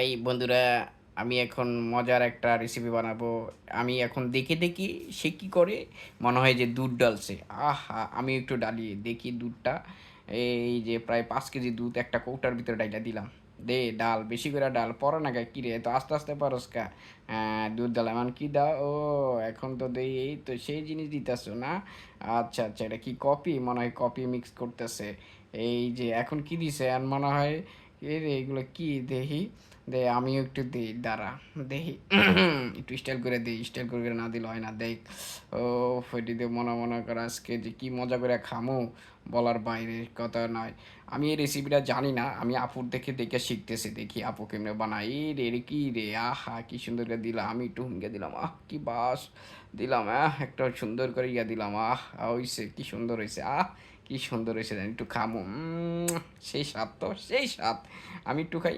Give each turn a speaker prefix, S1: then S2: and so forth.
S1: এই বন্ধুরা, আমি এখন মজার একটা রেসিপি বানাবো। আমি এখন দেখি সে কি করে, মনে হয় যে দুধ ঢালছে। আহা! আমি একটু ঢালি দেখি দুধটা। এই যে প্রায় ৫ কেজি দুধ একটা কৌটার ভিতরে ঢাইলা দিলাম। দে ডাল, বেশি করে ডাল। পড়ে না কা কিরে এত আস্তে পারস কা? দুধ ডাল এখন কি দাও? ও এখন তো দেই এই তো সেই জিনিস দিতেছো না? আচ্ছা, এটা কি কফি? মনে হয় কফি মিক্স করতেছে। এই যে এখন কি দিছে? এখন মনে হয় এরে এগুলো কি দেখি? দে আমিও একটু দেই দাঁড়া দেখি একটু স্টাইল করে না দিলে হয় না দেখ। ও ফেটি দিয়ে মনে কর আজকে যে কি মজা করে খামু বলার বাইরে কথা নয়। আমি এই রেসিপিটা জানি না, আমি আপুর দেখে শিখতেছি, দেখি আপু কেমনে বানায়। এই রে রে কি রে, আহা কি সুন্দর করে দিলাম, আমি একটু হুমকে দিলাম, কি বাস দিলাম, একটা সুন্দর করে দিলাম, হইছে কি সুন্দর হয়েছে, কি সুন্দর হয়েছে, একটু খামু, সেই স্বাদ তো সেই স্বাদ, আমি একটু খাই,